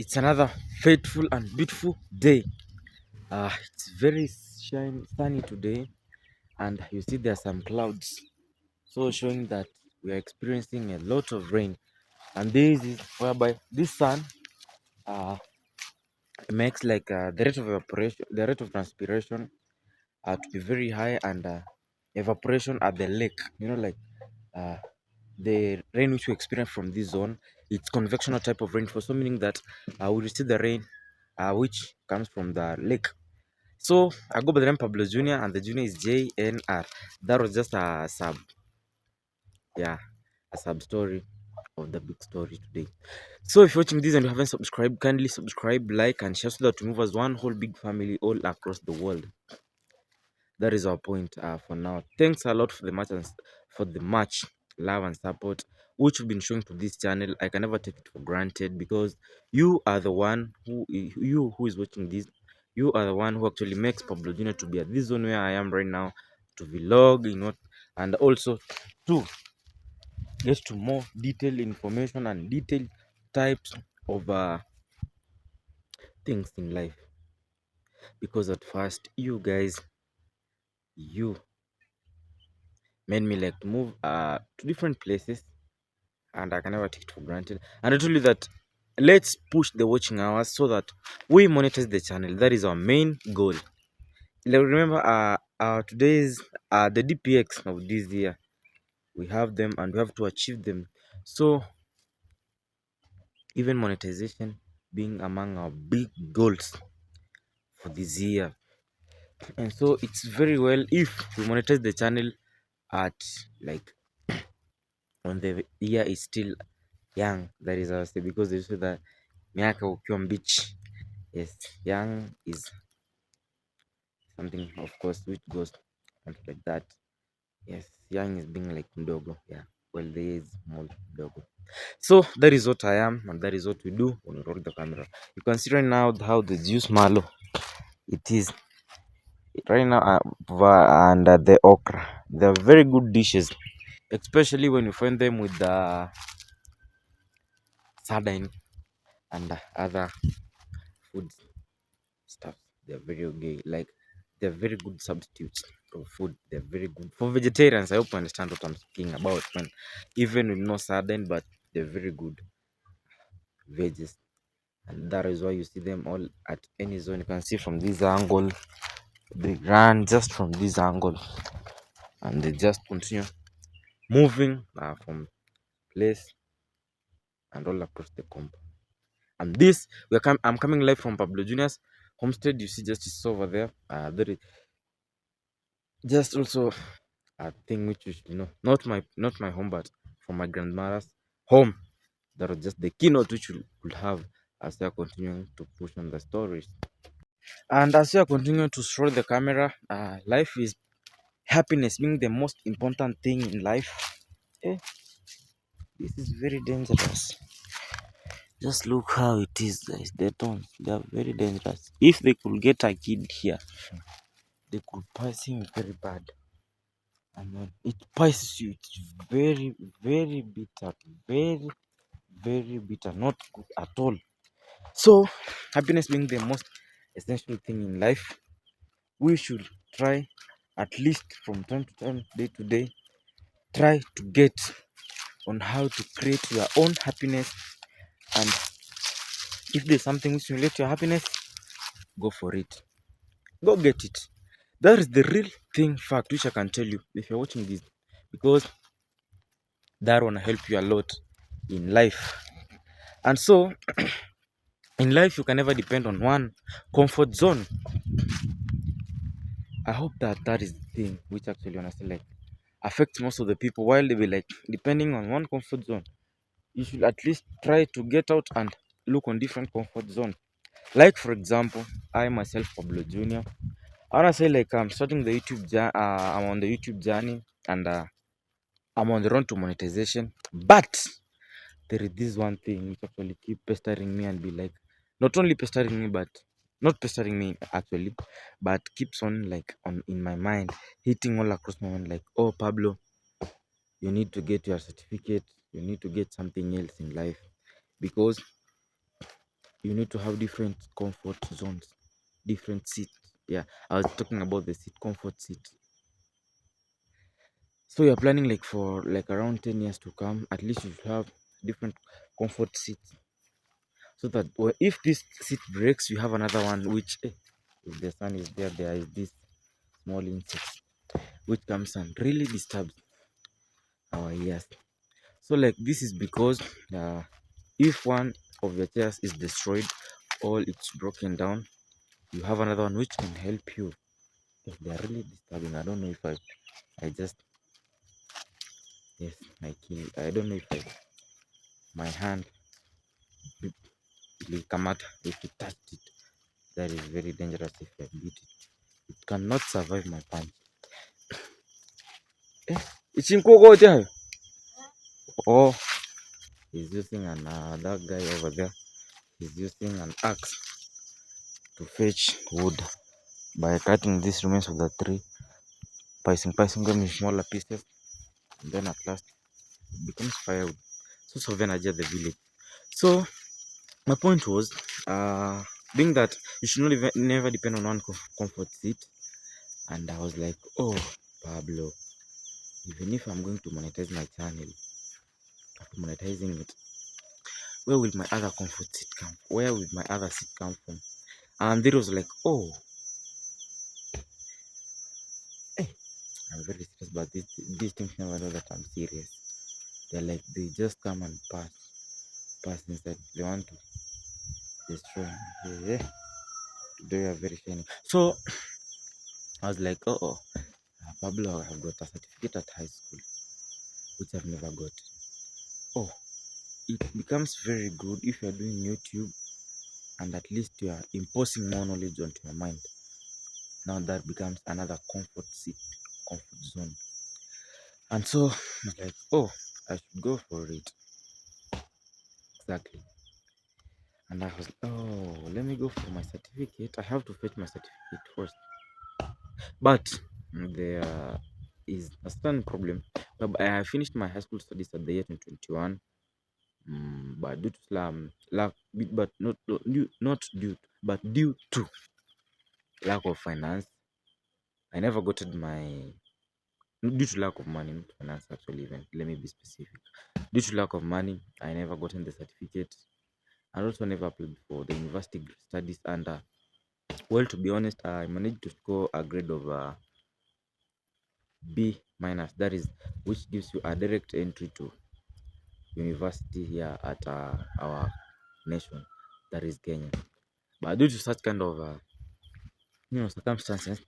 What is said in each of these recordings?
It's another fateful and beautiful day. It's very sunny today, and you see there are some clouds, so showing that we are experiencing a lot of rain. And this is whereby this sun uh, makes like the rate of evaporation, the rate of transpiration to be very high, and evaporation at the lake. Uh, the rain which we experience from this zone, it's convectional type of rainfall, so meaning that we receive the rain which comes from the lake. So I go by the name Pablo Jr. and the Junior is JNR. That was just a yeah, a sub story of the big story today. So if you're watching this and you haven't subscribed, kindly subscribe, like, and share so that we move as one whole big family all across the world. That is our point for now. Thanks a lot for the match, love and support which you've been showing to this channel. I can never take it for granted because you are the one who is watching this. You are the one who actually makes Pablo Junior to be at this zone where I am right now, to vlog, and also to get to more detailed information and detailed types of things in life. Because at first, you made me like to move to different places, and I can never take it for granted. And I told you that let's push the watching hours so that we monetize the channel. That is our main goal. Like, remember, today's the DPX of this year. We have them, and we have to achieve them. So even monetization being among our big goals for this year. And so it's very well if we monetize the channel at like when the year is still young. That is our say, because they say that miaka ukiwa mbichi. Yes, young is something, of course, which goes like that. Yes, young is being like mdogo. Yeah, well, there is small mdogo. So that is what I am, and that is what we do when we roll the camera. You consider now how the juice malo it is right now, and the okra. They're very good dishes, especially when you find them with the sardine and other food stuff. They're very okay. Like, they're very good substitutes of food. They're very good for vegetarians. I hope you understand what I'm speaking about, man. Even with no sardine, but they're very good veggies. And that is why you see them all at any zone. You can see from this angle, they run just from this angle, and they just continue moving from place and all across the comp. And this, I'm coming live from Pablo Junior's homestead. You see, just is over there. There is just also a thing which you should know, not my home, but from my grandmother's home. That was just the keynote which we could have as we are continuing to push on the stories. And as we are continuing to scroll the camera, life is happiness being the most important thing in life. Eh, this is very dangerous. Just look how it is, guys. They are very dangerous. If they could get a kid here, they could pass him very bad. And when it passes you, it's very, very bitter. Very, very bitter. Not good at all. So, happiness being the most essential thing in life, we should try, at least from time to time, day to day, try to get on how to create your own happiness. And if there's something which relates to your happiness, go for it. Go get it. That is the real thing, fact, which I can tell you if you're watching this, because that will help you a lot in life. And so, in life, you can never depend on one comfort zone. I hope that is the thing which actually honestly like affects most of the people. While they be like depending on one comfort zone, you should at least try to get out and look on different comfort zones. Like, for example, I myself, Pablo Junior, I wanna say like I'm starting the I'm on the YouTube journey, and I'm on the run to monetization. But there is this one thing which actually keep pestering me and be like, not only pestering me, but not pestering me actually, but keeps on like on in my mind, hitting all across my mind like, oh Pablo, you need to get your certificate, you need to get something else in life, because you need to have different comfort zones, different seats. Yeah, I was talking about the seat, comfort seat. So you're planning like for like around 10 years to come, at least you should have different comfort seats, so that if this seat breaks, you have another one. Which if the sun is there, there is this small insect which comes and really disturbs our ears. So like this is because if one of your chairs is destroyed or it's broken down, you have another one which can help you. They are really disturbing. I don't know if I just, yes, my key. I don't know if my hand will come out if you touch it. That is very dangerous if I beat it. It cannot survive my punch. It's in Coco. Oh, he's using another guy over there. He's using an axe to fetch wood by cutting these remains of the tree, placing them in smaller pieces, and then at last it becomes firewood. Source of energy at the village. So my point was, being that you should not never depend on one comfort seat, and I was like, oh, Pablo, even if I'm going to monetize my channel, after monetizing it, where will my other comfort seat come? Where will my other seat come from? And it was like, oh, hey, I'm very serious, but these things never know that I'm serious. They're like, they just come and pass inside. They want to destroy me. Yeah, they are very shiny. So I was like, oh, Pablo, I have got a certificate at high school, which I've never got. Oh, it becomes very good if you're doing YouTube and at least you are imposing more knowledge onto your mind. Now that becomes another comfort seat, comfort zone. And so I was like, oh, I should go for it. Exactly. And I was, oh, let me go for my certificate. I have to fetch my certificate first. But there is a certain problem. I finished my high school studies at the year 2021. But due to lack, but not due, but due to lack of finance, I never got my, due to lack of money, not finance actually. Even let me be specific. Due to lack of money, I never gotten the certificate, and also never applied for the university studies. And well, to be honest, I managed to score a grade of B minus. That is, which gives you a direct entry to university here at our nation, that is Kenya. But due to such kind of circumstances,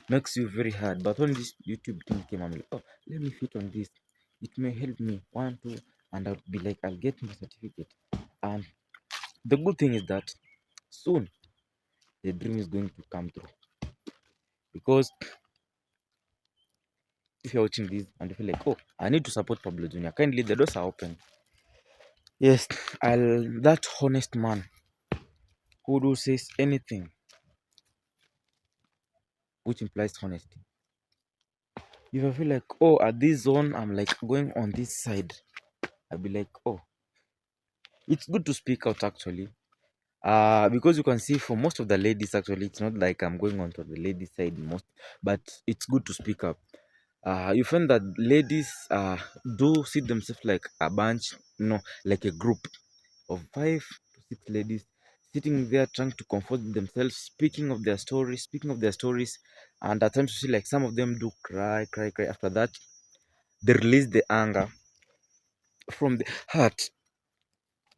makes you very hard. But when this YouTube thing came, I'm like, oh, let me fit on this. It may help me one, two, and I'll be like, I'll get my certificate. And the good thing is that soon the dream is going to come true. Because if you're watching this and you feel like, oh, I need to support Pablo Jr., kindly, the doors are open. Yes, that honest man who do says anything which implies honesty. If I feel like, oh, at this zone, I'm like going on this side, I'll be like, oh, it's good to speak out actually. Because you can see for most of the ladies, actually, it's not like I'm going on to the ladies' side most, but it's good to speak up. You find that ladies do see themselves like a bunch, like a group of 5 to 6 ladies sitting there trying to comfort themselves, speaking of their stories, and at times you see like some of them do cry. After that, they release the anger from the heart.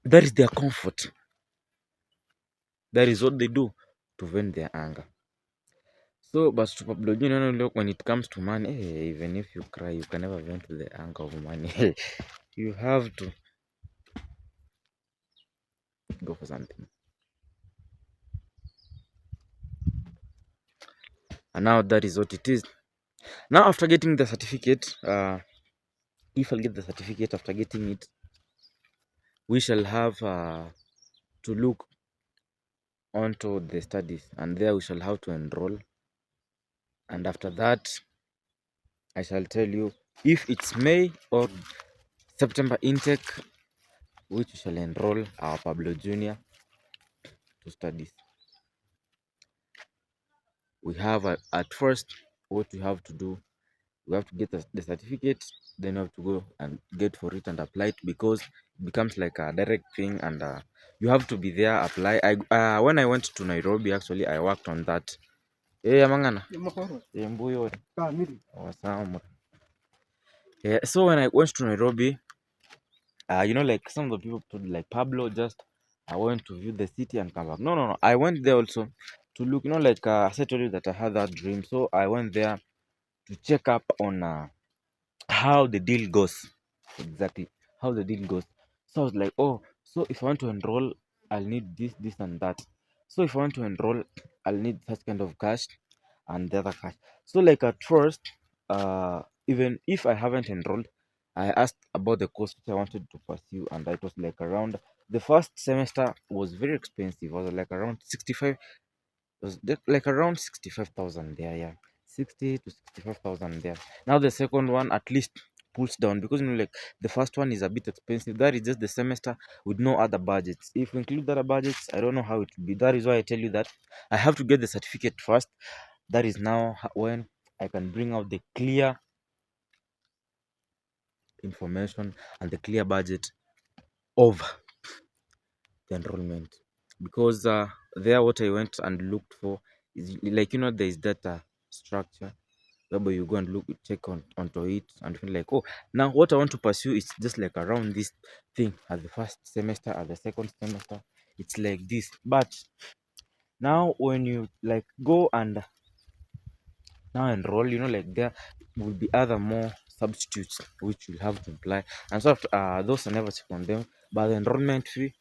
That is their comfort. That is what they do to vent their anger. So, but to Pablo, look, when it comes to money, even if you cry, you can never vent the anger of money. You have to go for something. And now that is what it is. Now, after getting the certificate, if I'll get the certificate after getting it, we shall have to look onto the studies, and there we shall have to enroll. And after that, I shall tell you if it's May or September intake, which we shall enroll our Pablo Jr. to studies. We have at first what we have to do. We have to get the certificate, then we have to go and get for it and apply it, because it becomes like a direct thing, and you have to be there, apply. I when I went to Nairobi, actually I worked on that. Yeah, mangana. Yeah, mbuyo. Awesome. Yeah, so when I went to Nairobi, like some of the people told, like Pablo, just I went to view the city and come back. No, no, no. I went there also to look. Like as I told you that I had that dream, so I went there to check up on how the deal goes. Exactly how the deal goes. So I was like, oh, so if I want to enroll, I'll need this, this, and that. So if I want to enroll, I'll need such kind of cash and the other cash. So like at first, even if I haven't enrolled, I asked about the course which I wanted to pursue, and it was like around the first semester was very expensive. It was like around 65, was like around 65,000 there, yeah. 60 to 65,000 there. Now the second one at least pulls down, because like the first one is a bit expensive. That is just the semester with no other budgets. If we include other budgets, I don't know how it will be. That is why I tell you that I have to get the certificate first. That is now when I can bring out the clear information and the clear budget of the enrollment, because there what I went and looked for is, like, there is data structure whereby you go and look, check onto it and feel like, oh, now what I want to pursue is just like around this thing at the first semester, at the second semester, it's like this. But now when you like go and now enroll, like there will be other more substitutes which you'll have to apply, and so those are never check on them. But the enrollment fee,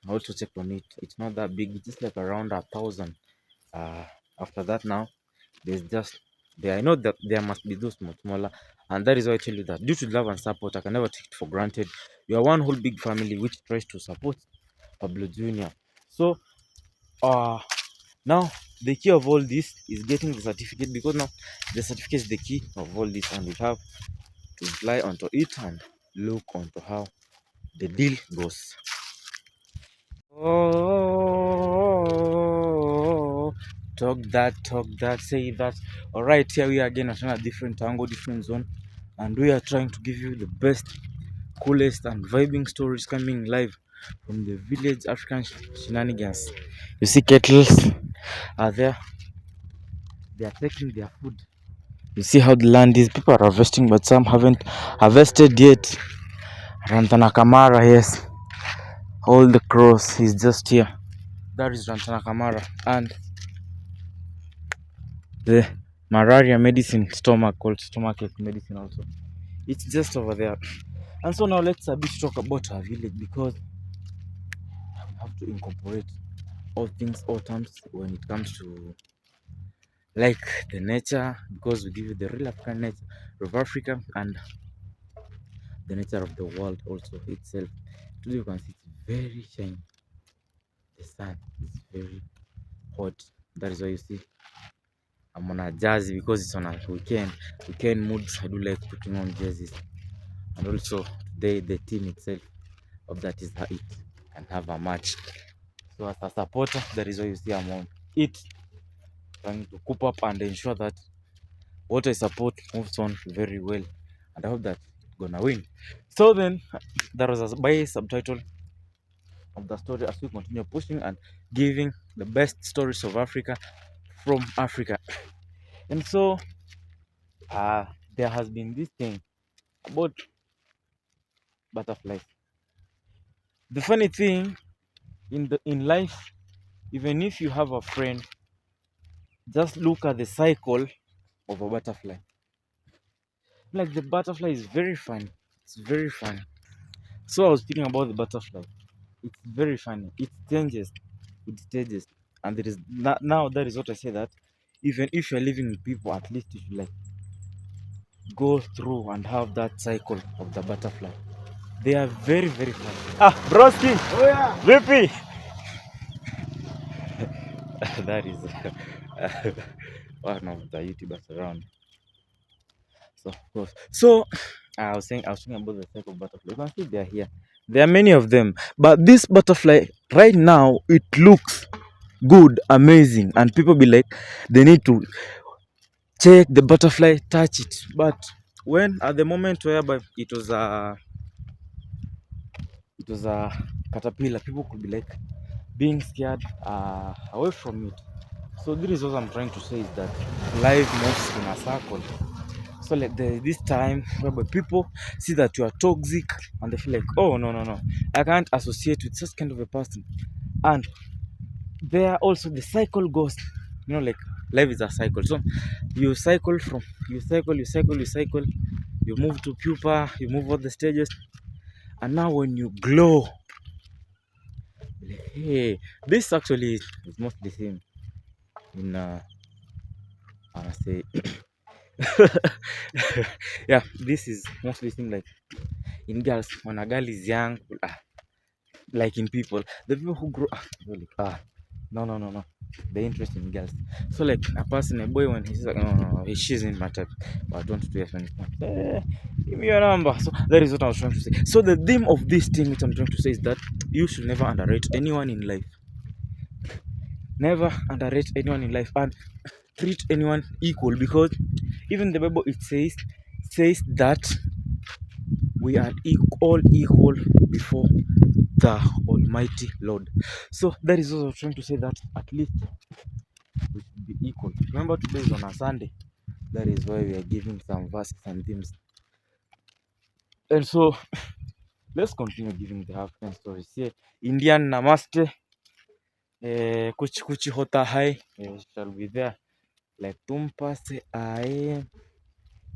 I also checked on it. It's not that big. It's just like around 1,000. Uh, After that, now there's just there. I know that there must be those much smaller, and that is why I tell you that due to love and support, I can never take it for granted. You are one whole big family which tries to support Pablo Junior. So, now the key of all this is getting the certificate, because now the certificate is the key of all this, and we have to apply onto it and look onto how the deal goes. Oh, talk that, say that. All right, here we are again at another different angle, different zone, and we are trying to give you the best, coolest, and vibing stories coming live from the village African shenanigans. You see, kettles are there, they are taking their food. You see how the land is, people are harvesting, but some haven't harvested yet. Rantana Kamara, yes, all the crows is just here. That is Rantana Kamara, and the malaria medicine, called stomachache medicine also, it's just over there. And so now let's a bit talk about our village, because we have to incorporate all things, all terms when it comes to like the nature, because we give you the real African nature of Africa and the nature of the world also itself. Today you can see it's very shiny, the sun is very hot. That is why you see I'm on a jersey, because it's on a weekend moods. I do like putting on jerseys. And also today the team itself of that is it and have a match. So as a supporter, that is why you see I'm on it, trying to coop up and ensure that what I support moves on very well, and I hope that it's gonna win. So then that was a by subtitle of the story as we continue pushing and giving the best stories of Africa from Africa. And so there has been this thing about butterflies. The funny thing in life, even if you have a friend, just look at the cycle of a butterfly. Like the butterfly is very fun. It's very fun. So I was thinking about the butterfly. It's very funny. It changes. It stages. And there is now that is what I say, that even if you're living with people, at least you should like go through and have that cycle of the butterfly. They are very, very fun. Ah, broski! Oh yeah! Vipi! That is one of the YouTubers around. So of course. So I was talking about the type of butterfly. You can see they are here. There are many of them, but this butterfly Right now it looks good, amazing, and people be like, they need to check the butterfly, touch it. But when at the moment whereby it was a caterpillar, people could be like being scared away from it. So this is what I'm trying to say, is that life moves in a circle. So like this time whereby people see that you are toxic and they feel like, oh no no no, I can't associate with such kind of a person. And there also the cycle goes, like life is a cycle. So you cycle from you cycle, you move to pupa, you move all the stages, and now when you glow, hey, this actually is mostly seen in I say yeah, this is mostly seen like in girls when a girl is young, like in people, the people who grow really, no no no no, the interest in girls. So like a person, a boy, when he's like, no no no, she's in my type, but don't do it when it's not, give me your number. So that is what I was trying to say. So the theme of this thing which I'm trying to say is that you should never underrate anyone in life. Never underrate anyone in life, and treat anyone equal, because even the Bible, it says that we are all equal before the Almighty Lord. So that is also trying to say that at least we should be equal. Remember, today is on a Sunday. That is why we are giving some verses and themes. And so let's continue giving the African stories. Here, Indian Namaste, Kuchi Kuchi Hota Hai shall be there. Like Tumpase Ae,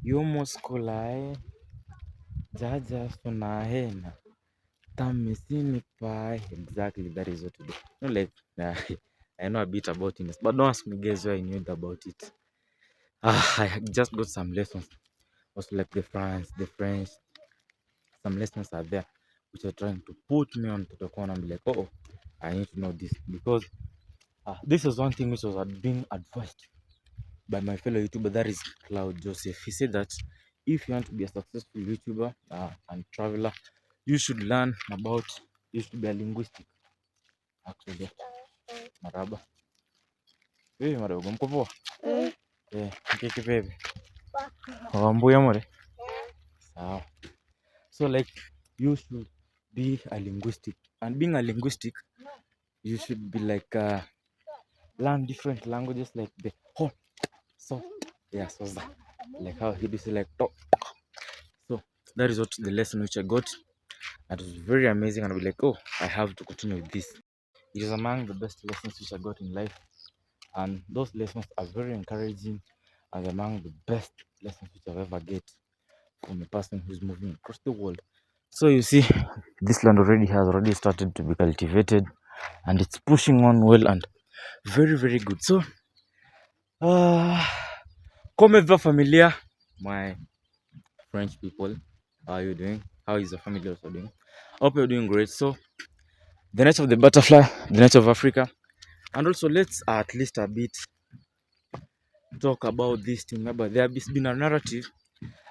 Yomoskolae, Jaja Sunahena. Tamisini pie. Exactly, that is what to do. No, like I know a bit about it, but don't ask me guys where I knew about it. I just got some lessons. Also like the French, some lessons are there which are trying to put me on to the corner and be like, oh, I need to know this, because this is one thing which was being advised by my fellow YouTuber, that is Cloud Joseph. He said that if you want to be a successful YouTuber and traveler, you should learn about, you should be a linguistic. Actually, maraba. Wewe madogo mko poa? Kiki baby. Wambuya more. Sawa. So like you should be a linguistic, and being a linguistic, you should be like learn different languages, like the whole, so yeah, so that, like how he does like talk. So that is what the lesson which I got. It was very amazing, and I'll be like, oh, I have to continue with this. It is among the best lessons which I got in life, and those lessons are very encouraging, and among the best lessons which I've ever get from a person who's moving across the world. So you see, this land has already started to be cultivated, and it's pushing on well and very very good. So come over familia, my French people, how are you doing? How is your family also doing? Hope you're doing great. So the night of the butterfly, the night of Africa, and also let's at least a bit talk about this thing. But there has been a narrative.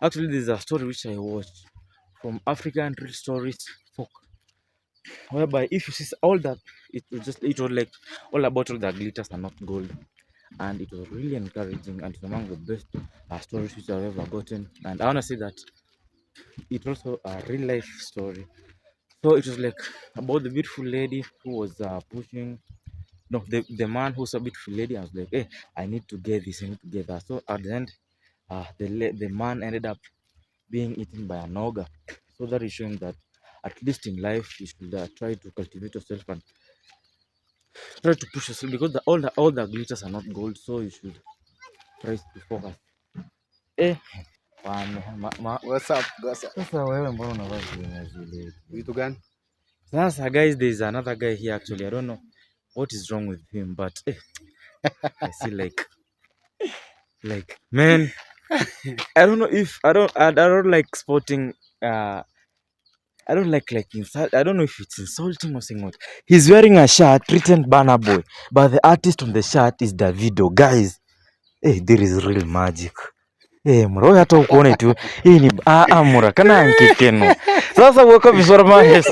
Actually, there's a story which I watched from African Real Stories folk, whereby if you see all that, it was like all about all the glitters are not gold, and it was really encouraging, and it's among the best stories which I've ever gotten. And I wanna say that it's also a real life story. So it was like about the beautiful lady who was pushing. No, the man who saw a beautiful lady. I was like, hey, I need to get this, I need to get that. So at the end, the man ended up being eaten by an ogre. So that is showing that at least in life you should try to cultivate yourself and try to push yourself, because all the glitters are not gold. So you should try to focus. Eh, What's up? What's up? sasa wewe mbona unavaa vile? Vitu gani? Sasa guys, there is another guy here actually. I don't know what is wrong with him, but I see like man, I don't know if I don't like sporting. I don't like insult. I don't know if it's insulting or saying what. He's wearing a shirt written Banner Boy, but the artist on the shirt is Davido. Guys, hey, there is real magic. mura hata ukuone tu hii ni mura kana nkikeno sasa uko visora mahes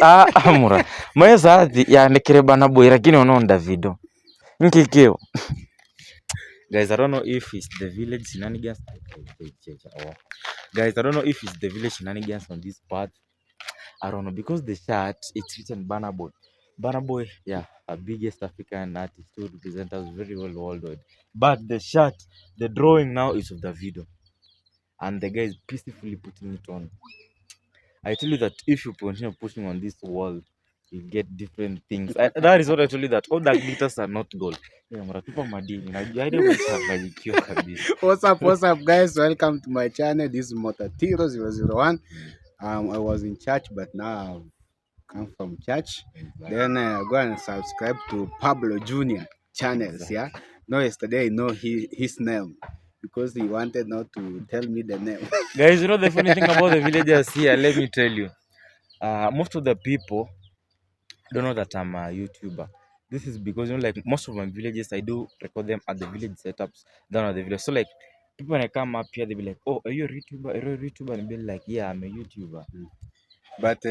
mura mahes ati yandikire bana boy lakini unaona video nkikio. Guys, I don't know if it's the village shenanigans. Guys, I don't know if it's the village shenanigans on this part. I don't know because the shirt it's written Burna Boy. Burna Boy, yeah, a biggest African artist who represents us very well worldwide. But the shirt, the drawing now is of the video, and the guy is peacefully putting it on. I tell you that if you continue pushing on this wall, you get different things. That is what I told you, that all the glitters are not gold. What's up, guys? Welcome to my channel. This is Motatiro001. I was in church, but now I've come from church. Then go and subscribe to Pablo Jr. channels. Yeah. No, yesterday I know his name because he wanted not to tell me the name. Guys, you know the funny thing about the villagers here? Let me tell you. Most of the people don't know that I'm a YouTuber. This is because, you know, like most of my villages, I do record them at the village setups down at the village. So like people when I come up here, they be like, "Oh, are you a YouTuber? Are you a YouTuber?" And be like, "Yeah, I'm a YouTuber." But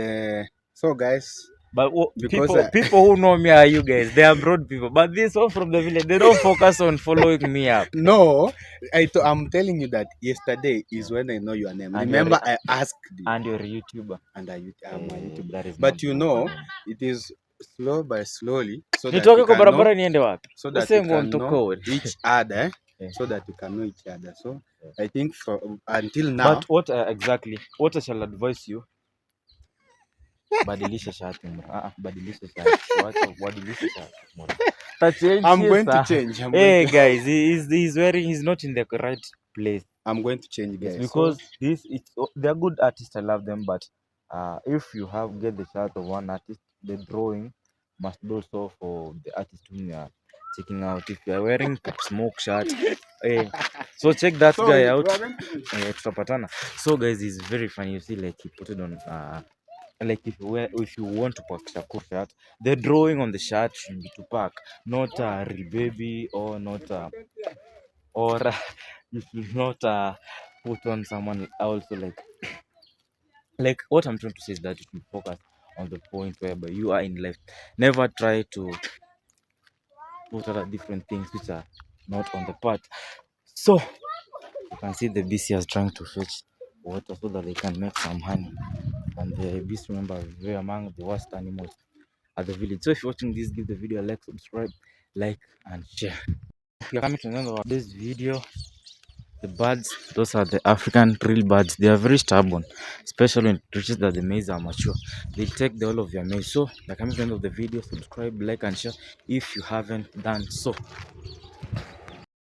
so guys, but people who know me are you guys. They are broad people. But this one from the village, they don't focus on following me up. No, I'm telling you that yesterday is when I know your name. And remember, I asked you. And you're a YouTuber. And I'm a YouTuber. That is but you know, it is slow by slowly. So that you can know, so that you can know each other. So that you can know each other. So I think for until now. But what exactly? What I shall advise you? Badilisha shati mura. Badilisha shati. Badilisha shati. I'm going to change. Hey guys, he's not in the right place. I'm going to change, guys. Because they're good artists. I love them, but if you get the shirt of one artist, the drawing must be also for the artist whom you are checking out. If you are wearing smoke shirt, so check that guy out. So guys, it's very funny. You see, like he put it on. Like if you want to pack Shakur shirt, the drawing on the shirt should be Tupac, not a baby or not or you should not put on someone also like what I'm trying to say is that you should focus on the point whereby you are in life. Never try to put other different things which are not on the path. So you can see the BC is trying to fetch water so that they can make some honey. And the beast, remember, very among the worst animals at the village. So if you're watching this, give the video a like, subscribe, like, and share. If you're coming to the end of this video, the birds, those are the African real birds. They are very stubborn, especially when it reaches that the maize are mature. They take the whole of your maize. So, like, coming to the end of the video, subscribe, like, and share if you haven't done so.